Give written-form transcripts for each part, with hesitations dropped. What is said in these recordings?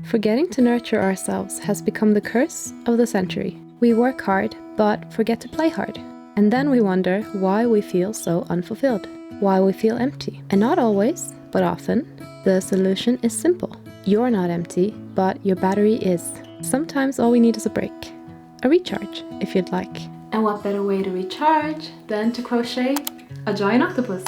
Forgetting to nurture ourselves has become the curse of the century. We work hard, but forget to play hard. And then we wonder why we feel so unfulfilled, why we feel empty. And not always, but often, the solution is simple. You're not empty, but your battery is. Sometimes all we need is a break. A recharge, if you'd like. And what better way to recharge than to crochet a giant octopus?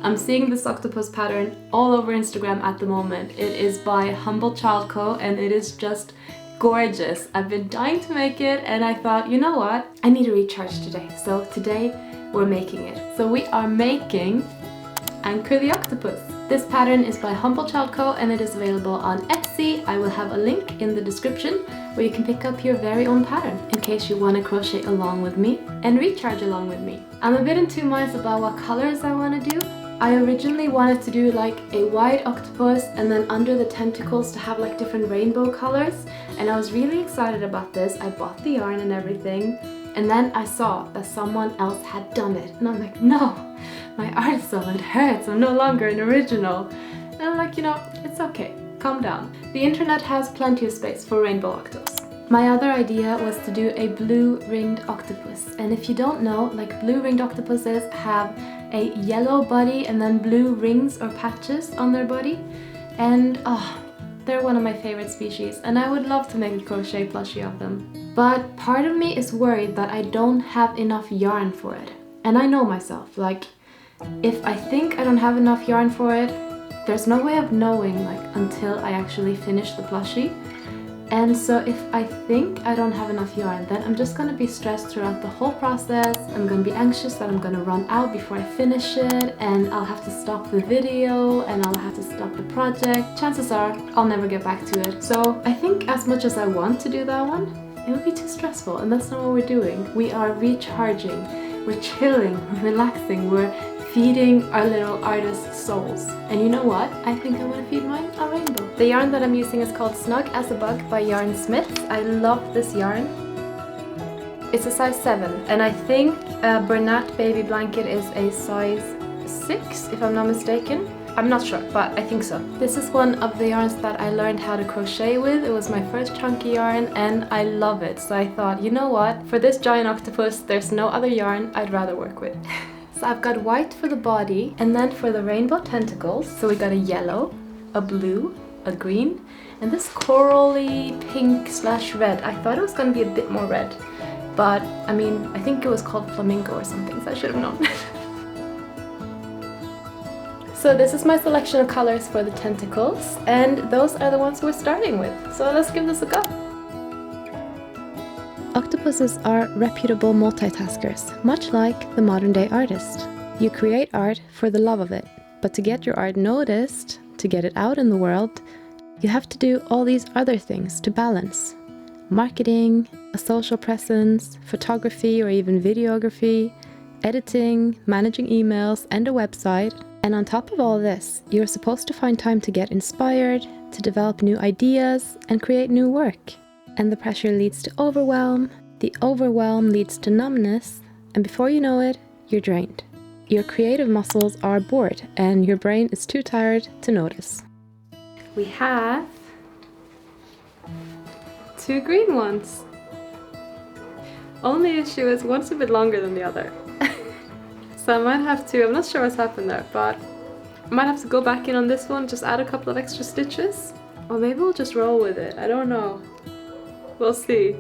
I'm seeing this octopus pattern all over Instagram at the moment. It is by ARTIST and it is just gorgeous. I've been dying to make it and I thought, you know what? I need a recharge today. So today we're making it. So we are making Anchor the Octopus. This pattern is by ARTIST and it is available on Etsy. I will have a link in the description where you can pick up your very own pattern in case you want to crochet along with me and recharge along with me. I'm a bit in two minds about what colors I want to do. I originally wanted to do like a white octopus and then under the tentacles to have like different rainbow colors, and I was really excited about this. I bought the yarn and everything, and then I saw that someone else had done it and I'm like, no, my artist soul, it hurts, I'm no longer an original. And I'm like, you know, it's okay, calm down. The internet has plenty of space for rainbow octopus. My other idea was to do a blue ringed octopus, and if you don't know, like blue ringed octopuses have a yellow body and then blue rings or patches on their body, and they're one of my favorite species and I would love to make a crochet plushie of them. But part of me is worried that I don't have enough yarn for it, and I know myself, like if I think I don't have enough yarn for it, there's no way of knowing like until I actually finish the plushie. And so if I think I don't have enough yarn, then I'm just gonna be stressed throughout the whole process. I'm gonna be anxious that I'm gonna run out before I finish it, and I'll have to stop the video and I'll have to stop the project. Chances are I'll never get back to it. So I think as much as I want to do that one, it would be too stressful, and that's not what we're doing. We are recharging, we're chilling, we're relaxing, we're feeding our little artist souls. And you know what? I think I'm gonna feed mine a rainbow. The yarn that I'm using is called Snug as a Bug by Yarnsmith. I love this yarn. It's a size 7, and I think Bernat Baby Blanket is a size 6, if I'm not mistaken. I'm not sure, but I think so. This is one of the yarns that I learned how to crochet with. It was my first chunky yarn and I love it. So I thought, you know what? For this giant octopus, there's no other yarn I'd rather work with. So I've got white for the body, and then for the rainbow tentacles, so we got a yellow, a blue, a green, and this corally pink / red. I thought it was going to be a bit more red, but I mean, I think it was called flamingo or something, so I should have known. So this is my selection of colors for the tentacles, and those are the ones we're starting with. So let's give this a go. Octopuses are reputable multitaskers, much like the modern-day artist. You create art for the love of it, but to get your art noticed, to get it out in the world, you have to do all these other things to balance. Marketing, a social presence, photography or even videography, editing, managing emails, and a website. And on top of all this, you're supposed to find time to get inspired, to develop new ideas, and create new work. And the pressure leads to overwhelm, the overwhelm leads to numbness, and before you know it, you're drained. Your creative muscles are bored, and your brain is too tired to notice. We have 2 green ones. Only issue is one's a bit longer than the other. So I might have to, I'm not sure what's happened there, but I might have to go back in on this one, just add a couple of extra stitches. Or maybe we'll just roll with it, I don't know. We'll see.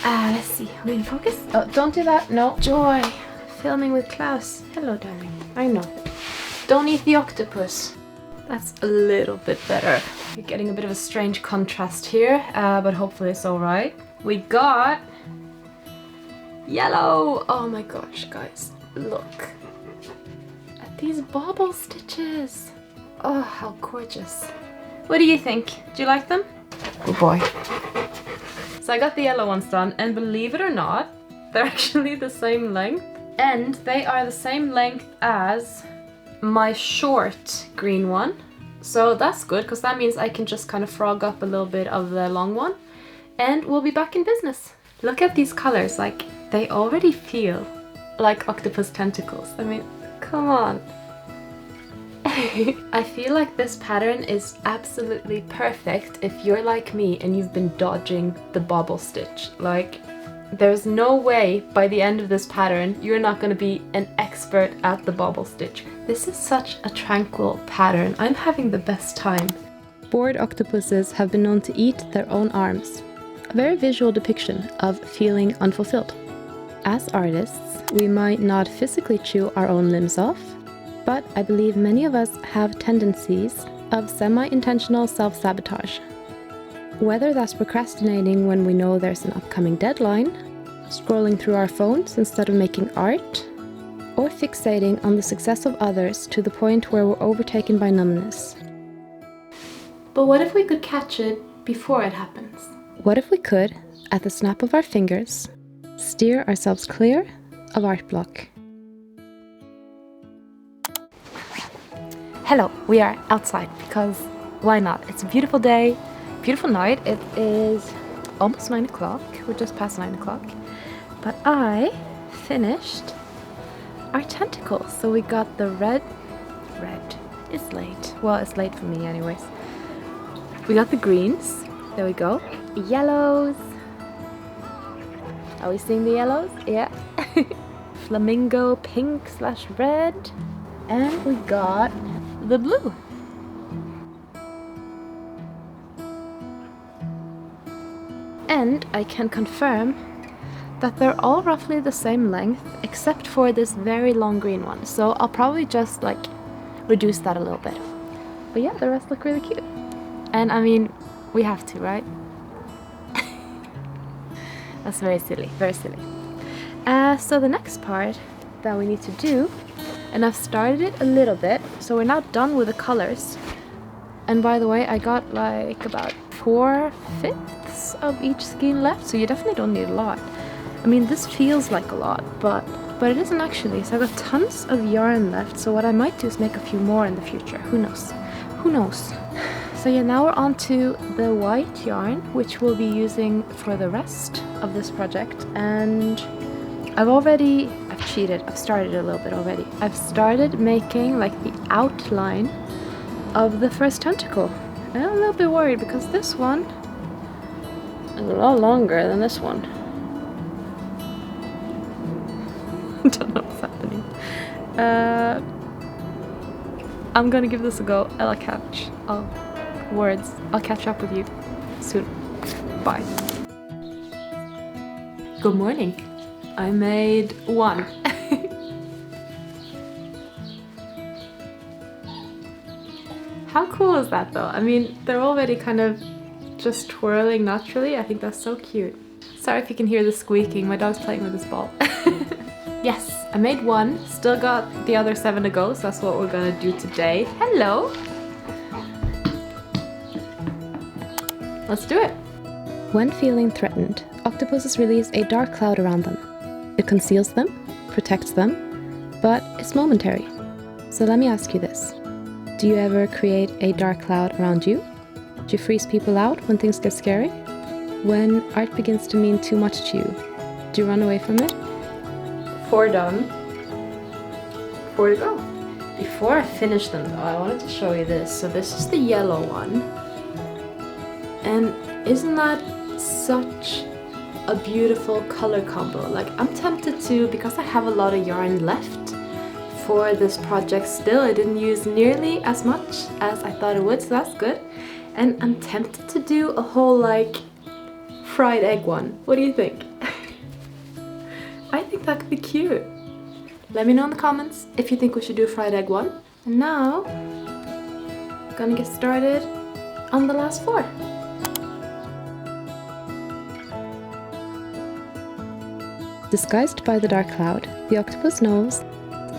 Let's see. Are we in focus? Oh, don't do that. No. Joy. Filming with Klaus. Hello, darling. I know. Don't eat the octopus. That's a little bit better. You're getting a bit of a strange contrast here, but hopefully it's alright. We got yellow. Oh my gosh, guys. Look at these bobble stitches. Oh, how gorgeous. What do you think? Do you like them? Good boy. So I got the yellow ones done, and believe it or not, they're actually the same length, and they are the same length as my short green one. So that's good, because that means I can just kind of frog up a little bit of the long one, and we'll be back in business. Look at these colors, like they already feel like octopus tentacles. I mean, come on. I feel like this pattern is absolutely perfect if you're like me and you've been dodging the bobble stitch. Like, there's no way by the end of this pattern you're not going to be an expert at the bobble stitch. This is such a tranquil pattern. I'm having the best time. Bored octopuses have been known to eat their own arms. A very visual depiction of feeling unfulfilled. As artists, we might not physically chew our own limbs off, but I believe many of us have tendencies of semi-intentional self-sabotage. Whether that's procrastinating when we know there's an upcoming deadline, scrolling through our phones instead of making art, or fixating on the success of others to the point where we're overtaken by numbness. But what if we could catch it before it happens? What if we could, at the snap of our fingers, steer ourselves clear of art block? Hello, we are outside because why not? It's a beautiful day, beautiful night. It is almost 9 o'clock. We're just past 9 o'clock. But I finished our tentacles. So we got the red. It's late. Well, it's late for me anyways. We got the greens. There we go. Yellows. Are we seeing the yellows? Yeah. Flamingo pink/red. And we got the blue. And I can confirm that they're all roughly the same length except for this very long green one. So I'll probably just like reduce that a little bit. But yeah, the rest look really cute. And I mean, we have to, right? That's very silly, very silly. So the next part that we need to do, and I've started it a little bit, so we're now done with the colors. And by the way, I got like about 4/5 of each skein left, so you definitely don't need a lot. I mean, this feels like a lot, but it isn't actually. So I've got tons of yarn left, so what I might do is make a few more in the future. Who knows? Who knows? So yeah, now we're on to the white yarn, which we'll be using for the rest of this project. And I've cheated. I've started a little bit already. I've started making like the outline of the first tentacle. And I'm a little bit worried because this one is a lot longer than this one. I don't know what's happening. I'm gonna give this a go. I'll catch up with you soon. Bye. Good morning. I made one. How cool is that though? I mean, they're already kind of just twirling naturally. I think that's so cute. Sorry if you can hear the squeaking. My dog's playing with his ball. Yes, I made one. Still got the other 7 to go, so that's what we're gonna do today. Hello! Let's do it! When feeling threatened, octopuses release a dark cloud around them. It conceals them, protects them, but it's momentary. So let me ask you this. Do you ever create a dark cloud around you? Do you freeze people out when things get scary? When art begins to mean too much to you, do you run away from it? 4 done. 4 to go. Before I finish them though, I wanted to show you this. So this is the yellow one. And isn't that such a beautiful color combo? Like, I'm tempted to, because I have a lot of yarn left for this project still. I didn't use nearly as much as I thought it would, so that's good. And I'm tempted to do a whole like fried egg one. What do you think? I think that could be cute. Let me know in the comments if you think we should do a fried egg one. And now, gonna get started on the last 4. Disguised by the dark cloud, the octopus knows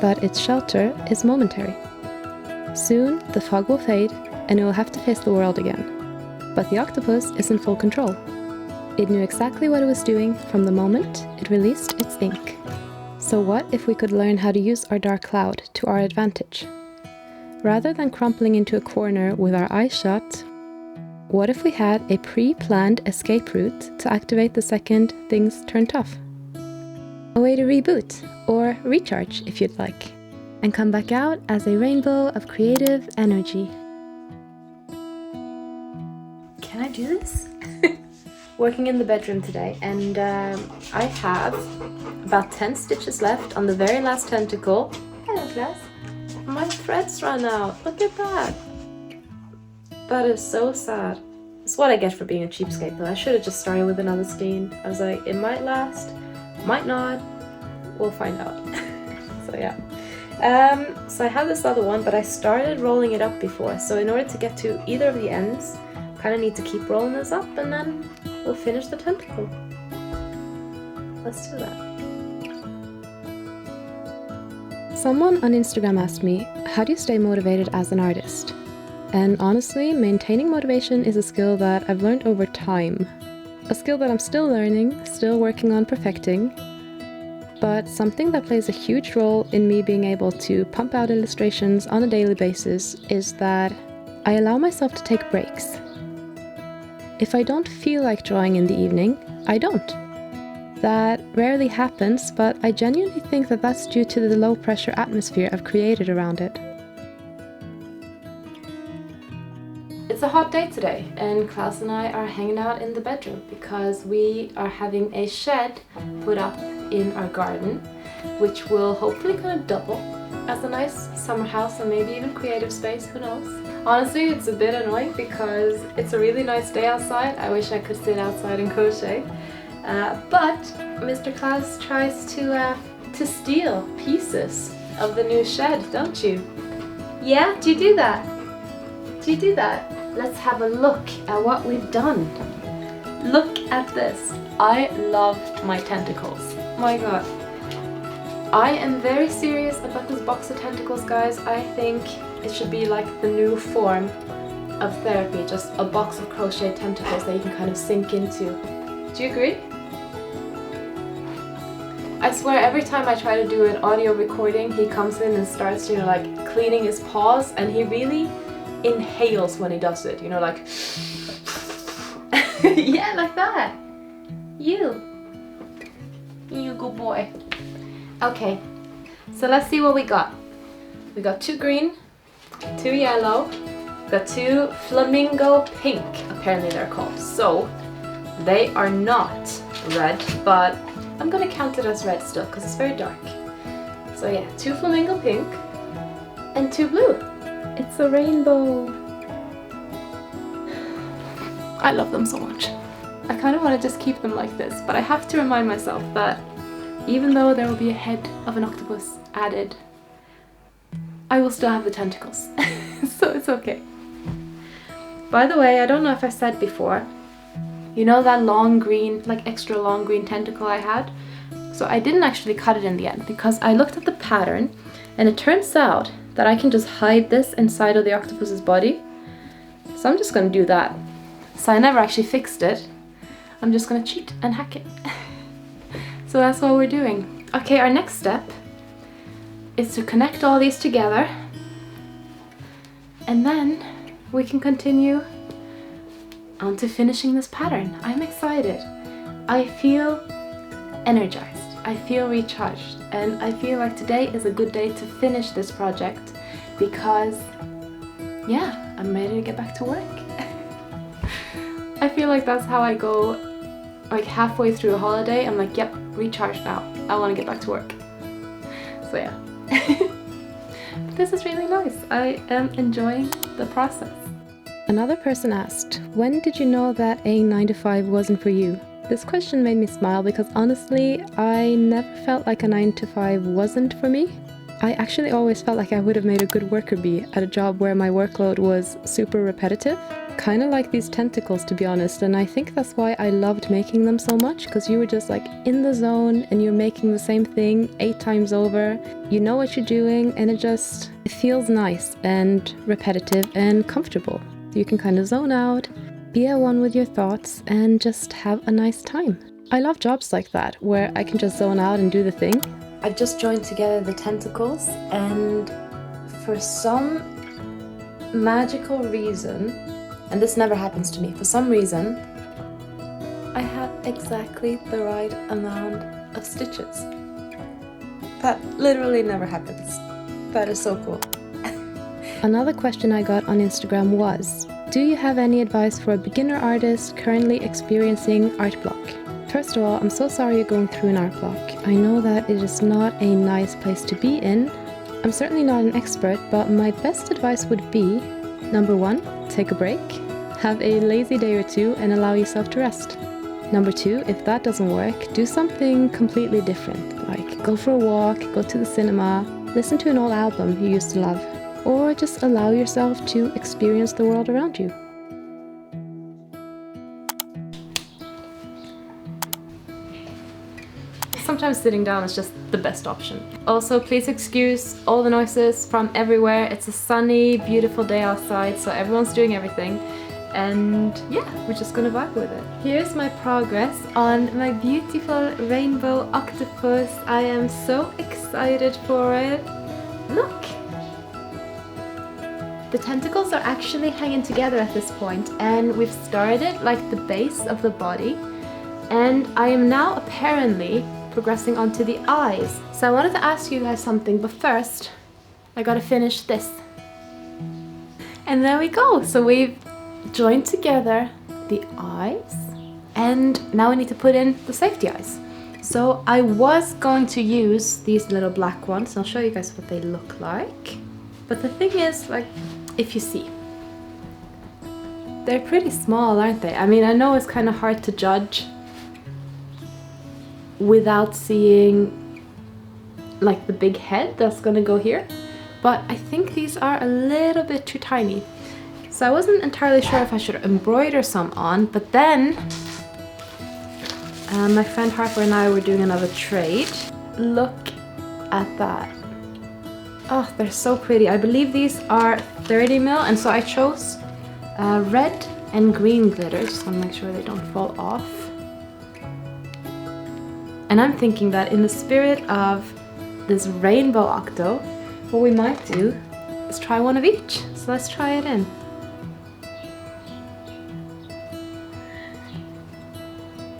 that its shelter is momentary. Soon, the fog will fade and it will have to face the world again. But the octopus is in full control. It knew exactly what it was doing from the moment it released its ink. So what if we could learn how to use our dark cloud to our advantage? Rather than crumpling into a corner with our eyes shut, what if we had a pre-planned escape route to activate the second things turn tough? A way to reboot, or recharge if you'd like. and come back out as a rainbow of creative energy. Can I do this? Working in the bedroom today, and I have about 10 stitches left on the very last tentacle. Hello, class. My threads ran out. Look at that. That is so sad. It's what I get for being a cheapskate though. I should have just started with another skein. I was like, it might last, might not. We'll find out. So yeah. So I have this other one, but I started rolling it up before. So in order to get to either of the ends, kind of need to keep rolling this up, and then we'll finish the tentacle. Let's do that. Someone on Instagram asked me, how do you stay motivated as an artist? And honestly, maintaining motivation is a skill that I've learned over time. A skill that I'm still learning, still working on perfecting, but something that plays a huge role in me being able to pump out illustrations on a daily basis is that I allow myself to take breaks. If I don't feel like drawing in the evening, I don't. That rarely happens, but I genuinely think that that's due to the low pressure atmosphere I've created around it. It's a hot day today, and Klaus and I are hanging out in the bedroom because we are having a shed put up in our garden, which will hopefully kind of double as a nice summer house and maybe even creative space, who knows. Honestly, it's a bit annoying because it's a really nice day outside. I wish I could sit outside and crochet, but Mr. Klaus tries to steal pieces of the new shed, don't you? Yeah, do you do that? Do you do that? Let's have a look at what we've done. Look at this. I love my tentacles. My god. I am very serious about this box of tentacles, guys. I think it should be like the new form of therapy, just a box of crochet tentacles that you can kind of sink into. Do you agree? I swear every time I try to do an audio recording, he comes in and starts, like cleaning his paws, and he really inhales when he does it, like yeah, like that. You good boy. Okay, so let's see what we got. We got 2 green, 2 yellow, we got 2 flamingo pink, apparently they're called. So they are not red, but I'm gonna count it as red still because it's very dark. So yeah, 2 flamingo pink and 2 blue. It's a rainbow. I love them so much. I kind of want to just keep them like this, but I have to remind myself that even though there will be a head of an octopus added, I will still have the tentacles. So it's okay. By the way, I don't know if I said before, that long green, like extra long green tentacle I had? So I didn't actually cut it in the end because I looked at the pattern, and it turns out that I can just hide this inside of the octopus's body. So I'm just gonna do that. So I never actually fixed it. I'm just gonna cheat and hack it. So that's what we're doing. Okay, our next step is to connect all these together, and then we can continue on to finishing this pattern. I'm excited. I feel energized. I feel recharged, and I feel like today is a good day to finish this project because, yeah, I'm ready to get back to work. I feel like that's how I go, like halfway through a holiday. I'm like, yep, recharged now. I want to get back to work. So yeah. This is really nice. I am enjoying the process. Another person asked, when did you know that a 9-to-5 wasn't for you? This question made me smile because honestly, I never felt like a 9-to-5 wasn't for me. I actually always felt like I would have made a good worker bee at a job where my workload was super repetitive. Kind of like these tentacles, to be honest, and I think that's why I loved making them so much, because you were just like in the zone and you're making the same thing 8 times over. You know what you're doing, and it feels nice and repetitive and comfortable. You can kind of zone out, be at one with your thoughts, and just have a nice time. I love jobs like that, where I can just zone out and do the thing. I've just joined together the tentacles, and for some magical reason, and this never happens to me, for some reason, I have exactly the right amount of stitches. That literally never happens. That is so cool. Another question I got on Instagram was, do you have any advice for a beginner artist currently experiencing art block? First of all, I'm so sorry you're going through an art block. I know that it is not a nice place to be in. I'm certainly not an expert, but my best advice would be, number 1, take a break, have a lazy day or 2 and allow yourself to rest. Number 2, if that doesn't work, do something completely different, like go for a walk, go to the cinema, listen to an old album you used to love, or just allow yourself to experience the world around you. Sometimes sitting down is just the best option. Also, please excuse all the noises from everywhere. It's a sunny, beautiful day outside, so everyone's doing everything. And yeah, we're just gonna vibe with it. Here's my progress on my beautiful rainbow octopus. I am so excited for it. Look! The tentacles are actually hanging together at this point, and we've started like the base of the body, and I am now apparently progressing onto the eyes. So I wanted to ask you guys something, but first I gotta finish this. And there we go. So we've joined together the eyes, and now we need to put in the safety eyes. So I was going to use these little black ones. I'll show you guys what they look like. But the thing is, like, if you see, they're pretty small, aren't they? I mean, I know it's kind of hard to judge without seeing like the big head that's gonna go here, but I think these are a little bit too tiny. So I wasn't entirely sure if I should embroider some on, but then my friend Harper and I were doing another trade. Look at that. Oh, they're so pretty. I believe these are 30 mil, and so I chose red and green glitter. Just want to make sure they don't fall off. And I'm thinking that in the spirit of this rainbow octo, what we might do is try one of each. So let's try it in.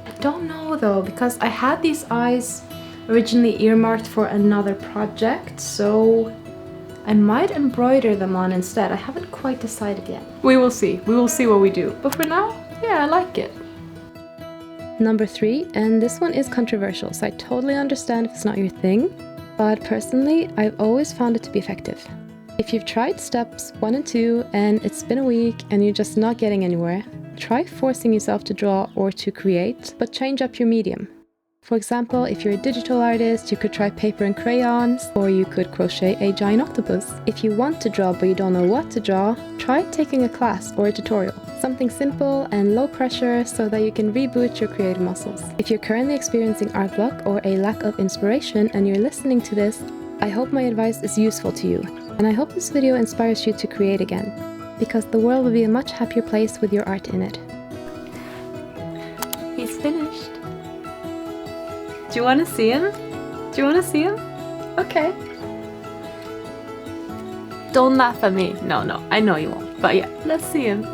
I don't know though, because I had these eyes originally earmarked for another project, so I might embroider them on instead. I haven't quite decided yet. We will see. We will see what we do. But for now, yeah, I like it. Number 3, and this one is controversial, so I totally understand if it's not your thing, but personally, I've always found it to be effective. If you've tried steps 1 and 2 and it's been a week and you're just not getting anywhere, try forcing yourself to draw or to create, but change up your medium. For example, if you're a digital artist, you could try paper and crayons, or you could crochet a giant octopus. If you want to draw but you don't know what to draw, try taking a class or a tutorial. Something simple and low pressure so that you can reboot your creative muscles. If you're currently experiencing art block or a lack of inspiration and you're listening to this, I hope my advice is useful to you. And I hope this video inspires you to create again, because the world will be a much happier place with your art in it. He's finished. Do you want to see him? Do you want to see him? Okay. Don't laugh at me. No, I know you won't. But yeah, let's see him.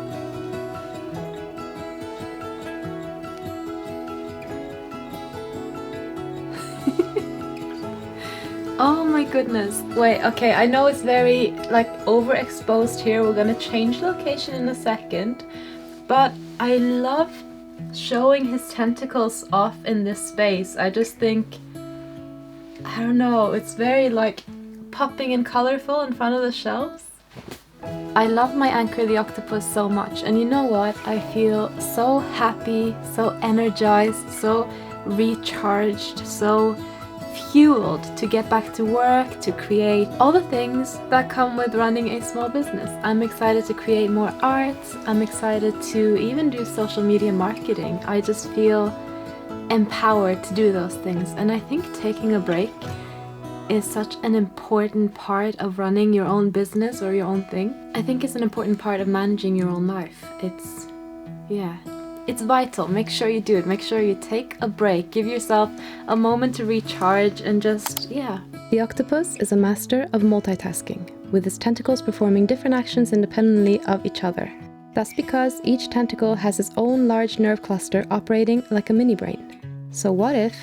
Oh my goodness. Wait, okay, I know it's very like overexposed here. We're gonna change location in a second. But I love showing his tentacles off in this space. I just think, I don't know, it's very like popping and colorful in front of the shelves. I love my Anchor the Octopus so much, and you know what? I feel so happy, so energized, so recharged, so fueled to get back to work, to create all the things that come with running a small business. I'm excited to create more art. I'm excited to even do social media marketing. I just feel empowered to do those things, and I think taking a break is such an important part of running your own business or your own thing. I think it's an important part of managing your own life. It's vital. Make sure you do it. Make sure you take a break. Give yourself a moment to recharge and just, The octopus is a master of multitasking, with its tentacles performing different actions independently of each other. That's because each tentacle has its own large nerve cluster operating like a mini brain. So what if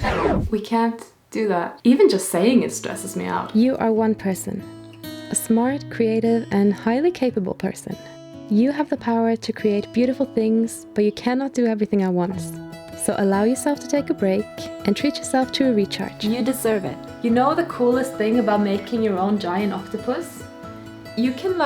we can't do that? Even just saying it stresses me out. You are one person, a smart, creative, and highly capable person. You have the power to create beautiful things, but you cannot do everything at once. So allow yourself to take a break and treat yourself to a recharge. You deserve it. You know the coolest thing about making your own giant octopus? You can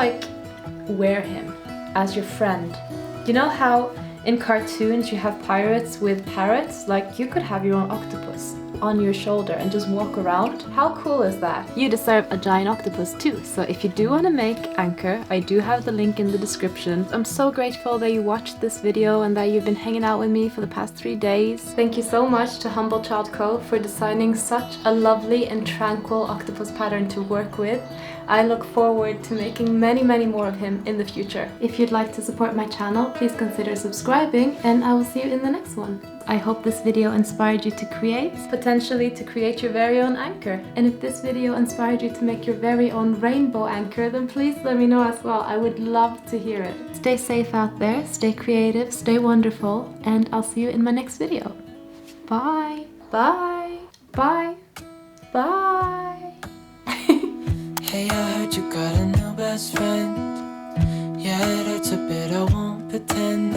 wear him as your friend. You know how in cartoons you have pirates with parrots? You could have your own octopus on your shoulder and just walk around. How cool is that? You deserve a giant octopus too. So if you do want to make Anchor, I do have the link in the description. I'm so grateful that you watched this video and that you've been hanging out with me for the past 3 days. Thank you so much to Humble Child Co for designing such a lovely and tranquil octopus pattern to work with. I look forward to making many more of him in the future. If you'd like to support my channel, please consider subscribing, and I will see you in the next one. I hope this video inspired you to create, potentially to create your very own anchor. And if this video inspired you to make your very own rainbow anchor, then please let me know as well. I would love to hear it. Stay safe out there, stay creative, stay wonderful, and I'll see you in my next video. Bye! Bye! Bye! Bye! Hey, I heard you got a new best friend. Yeah, it hurts a bit, I won't pretend.